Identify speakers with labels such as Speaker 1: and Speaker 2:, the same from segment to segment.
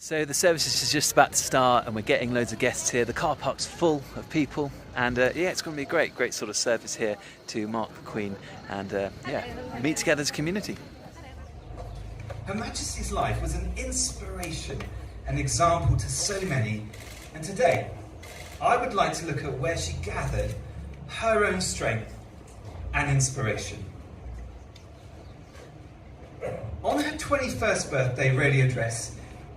Speaker 1: So the service is just about to start and we're getting loads of guests here. The car park's full of people and it's going to be a great sort of service here to mark the Queen and meet together as a community.
Speaker 2: Her Majesty's life was an inspiration, an example to so many, and today I would like to look at where she gathered her own strength and inspiration. On her 21st birthday radio address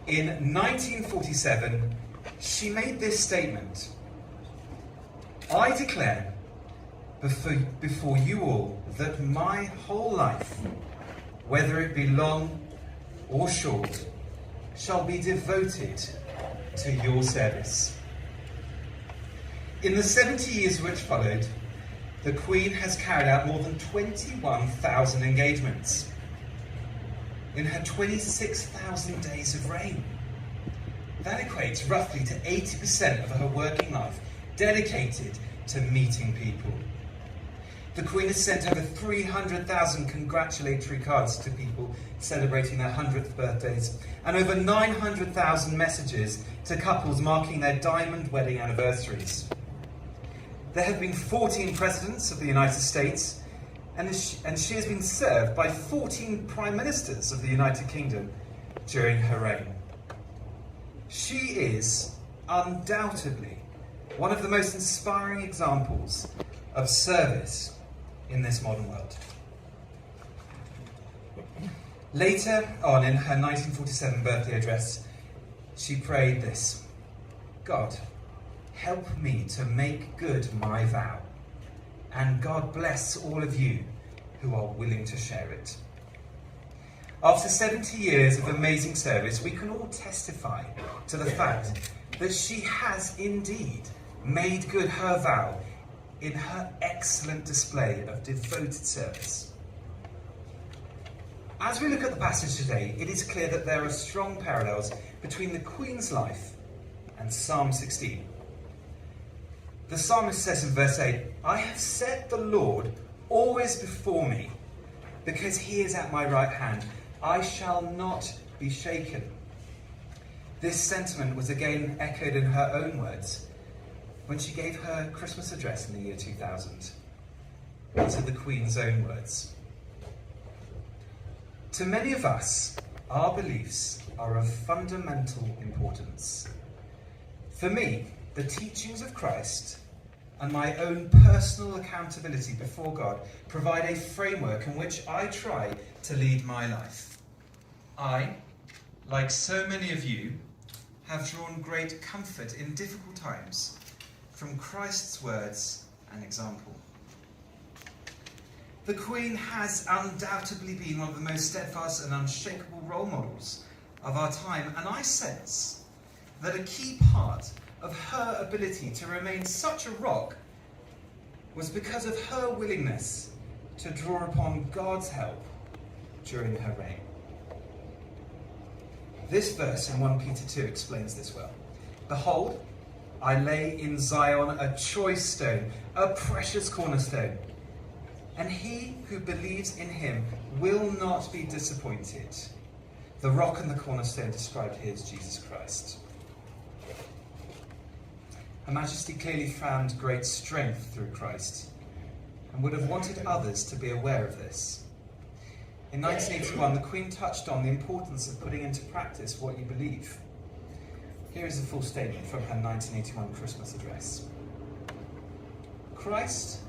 Speaker 2: in 1947, she made this statement: "I declare before you all that my whole life, whether it be long or short, shall be devoted to your service." In the 70 years which followed, the Queen has carried out more than 21,000 engagements in her 26,000 days of reign. That equates roughly to 80% of her working life dedicated to meeting people. The Queen has sent over 300,000 congratulatory cards to people celebrating their 100th birthdays, and over 900,000 messages to couples marking their diamond wedding anniversaries. There have been 14 presidents of the United States, and she has been served by 14 prime ministers of the United Kingdom during her reign. She is undoubtedly one of the most inspiring examples of service in this modern world. Later on in her 1947 birthday address, she prayed this: "God, help me to make good my vow, and God bless all of you who are willing to share it." After 70 years of amazing service, we can all testify to the fact that she has indeed made good her vow in her excellent display of devoted service. As we look at the passage today, it is clear that there are strong parallels between the Queen's life and Psalm 16. The psalmist says in verse 8, "I have set the Lord always before me, because he is at my right hand. I shall not be shaken." This sentiment was again echoed in her own words when she gave her Christmas address in the year 2000. These are the Queen's own words. "To many of us, our beliefs are of fundamental importance. For me, the teachings of Christ and my own personal accountability before God provide a framework in which I try to lead my life. I, like so many of you, have drawn great comfort in difficult times from Christ's words and example." The Queen has undoubtedly been one of the most steadfast and unshakable role models of our time, and I sense that a key part of her ability to remain such a rock was because of her willingness to draw upon God's help during her reign. This verse in 1 Peter 2 explains this well. "Behold, I lay in Zion a choice stone, a precious cornerstone, and he who believes in him will not be disappointed." The rock and the cornerstone described here is Jesus Christ. Her Majesty clearly found great strength through Christ and would have wanted others to be aware of this. In 1981, the Queen touched on the importance of putting into practice what you believe. Here is a full statement from her 1981 Christmas address. "Christ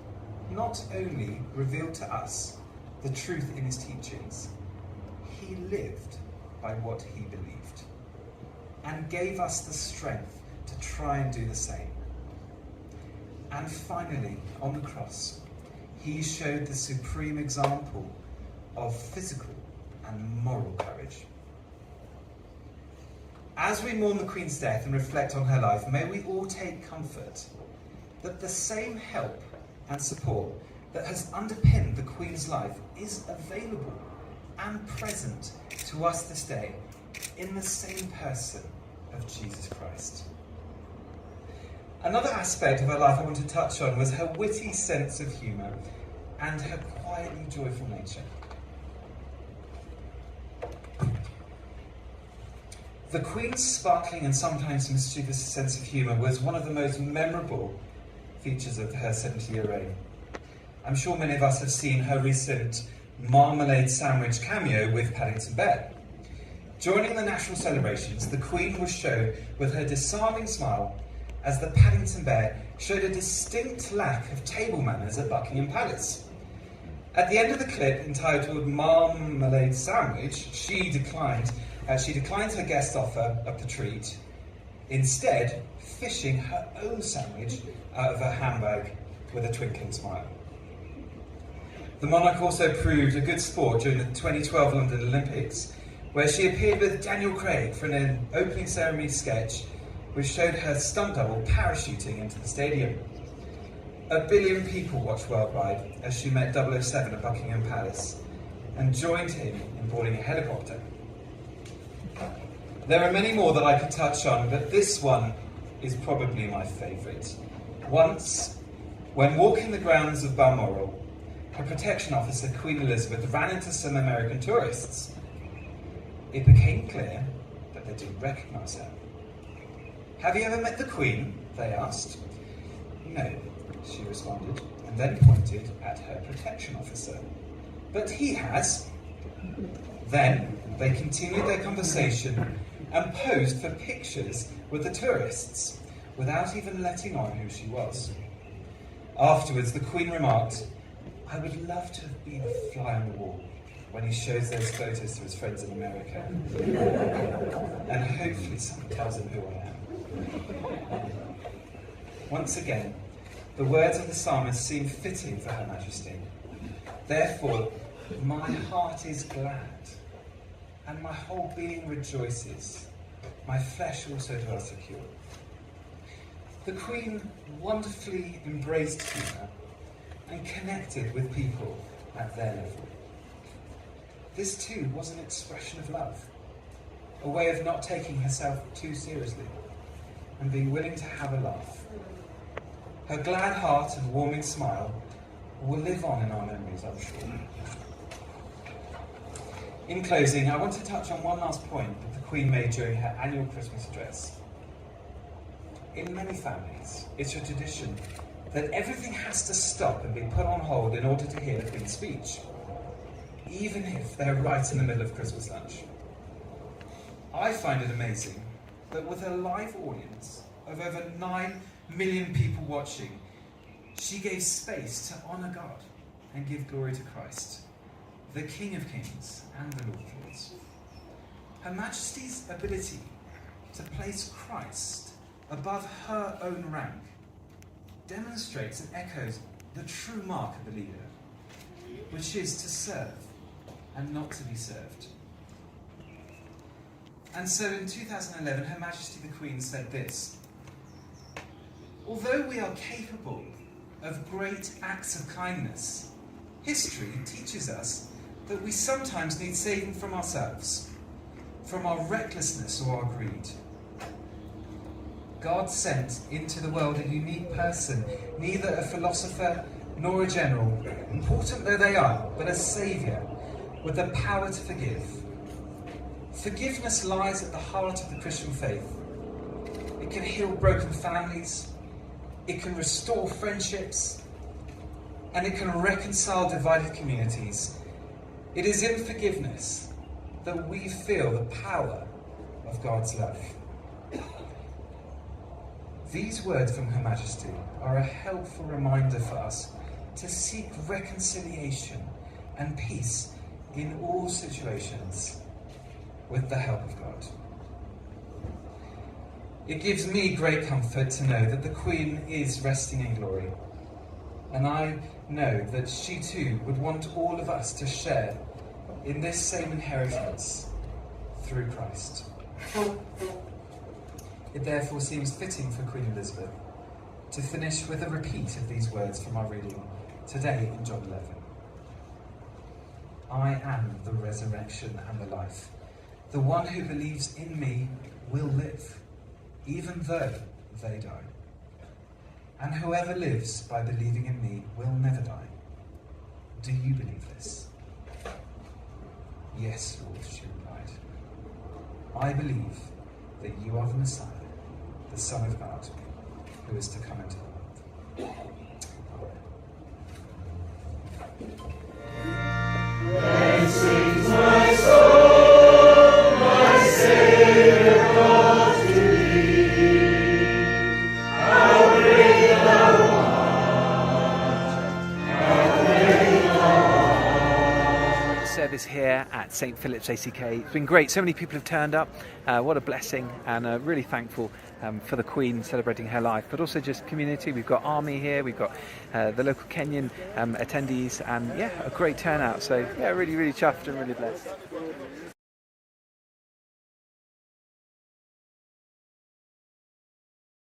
Speaker 2: not only revealed to us the truth in his teachings, he lived by what he believed and gave us the strength to try and do the same. And finally, on the cross, he showed the supreme example of physical and moral courage." As we mourn the Queen's death and reflect on her life, may we all take comfort that the same help and support that has underpinned the Queen's life is available and present to us this day in the same person of Jesus Christ. Another aspect of her life I want to touch on was her witty sense of humour and her quietly joyful nature. The Queen's sparkling and sometimes mischievous sense of humour was one of the most memorable features of her 70-year reign. I'm sure many of us have seen her recent marmalade sandwich cameo with Paddington Bear. During the national celebrations, the Queen was shown with her disarming smile as the Paddington Bear showed a distinct lack of table manners at Buckingham Palace. At the end of the clip, entitled Marmalade Sandwich, she declined her guest offer of the treat, instead fishing her own sandwich out of her handbag with a twinkling smile. The monarch also proved a good sport during the 2012 London Olympics, where she appeared with Daniel Craig for an opening ceremony sketch which showed her stunt double parachuting into the stadium. 1 billion people watched worldwide as she met 007 at Buckingham Palace and joined him in boarding a helicopter. There are many more that I could touch on, but this one is probably my favourite. Once, when walking the grounds of Balmoral, her protection officer, Queen Elizabeth, ran into some American tourists. It became clear that they didn't recognise her. "Have you ever met the Queen?" they asked. "No," she responded, and then pointed at her protection officer. "But he has." Then they continued their conversation and posed for pictures with the tourists, without even letting on who she was. Afterwards, the Queen remarked, "I would love to have been a fly on the wall when he shows those photos to his friends in America. And hopefully someone tells him who I am." Once again, the words of the psalmist seem fitting for Her Majesty. "Therefore, my heart is glad, and my whole being rejoices. My flesh also dwells secure." The Queen wonderfully embraced humour and connected with people at their level. This too was an expression of love, a way of not taking herself too seriously and being willing to have a laugh. Her glad heart and warming smile will live on in our memories, I'm sure. In closing, I want to touch on one last point that the Queen made during her annual Christmas address. In many families, it's a tradition that everything has to stop and be put on hold in order to hear the Queen's speech, even if they're right in the middle of Christmas lunch. I find it amazing that with a live audience of over 9 million people watching, she gave space to honour God and give glory to Christ, the King of Kings and the Lord of Lords. Her Majesty's ability to place Christ above her own rank demonstrates and echoes the true mark of the leader, which is to serve and not to be served. And so in 2011, Her Majesty the Queen said this: "Although we are capable of great acts of kindness, history teaches us that we sometimes need saving from ourselves, from our recklessness or our greed. God sent into the world a unique person, neither a philosopher nor a general, important though they are, but a saviour with the power to forgive. Forgiveness lies at the heart of the Christian faith. It can heal broken families, it can restore friendships, and it can reconcile divided communities. It is in forgiveness that we feel the power of God's love." These words from Her Majesty are a helpful reminder for us to seek reconciliation and peace in all situations with the help of God. It gives me great comfort to know that the Queen is resting in glory, and I know that she too would want all of us to share in this same inheritance through Christ. It therefore seems fitting for Queen Elizabeth to finish with a repeat of these words from our reading today in John 11. "I am the resurrection and the life. The one who believes in me will live, even though they die. And whoever lives by believing in me will never die. Do you believe this?" "Yes, Lord," she replied. "I believe that you are the Messiah, the Son of God, who is to come into the world.
Speaker 3: Then sings my soul, my Savior calls to thee. How great thou art, how great thou art.
Speaker 1: Service here at St Philip's ACK. It's been great. So many people have turned up. What a blessing, and really thankful for the Queen celebrating her life, but also just community. We've got Army here, we've got the local Kenyan attendees, and yeah, a great turnout. So yeah, really, really chuffed and really blessed.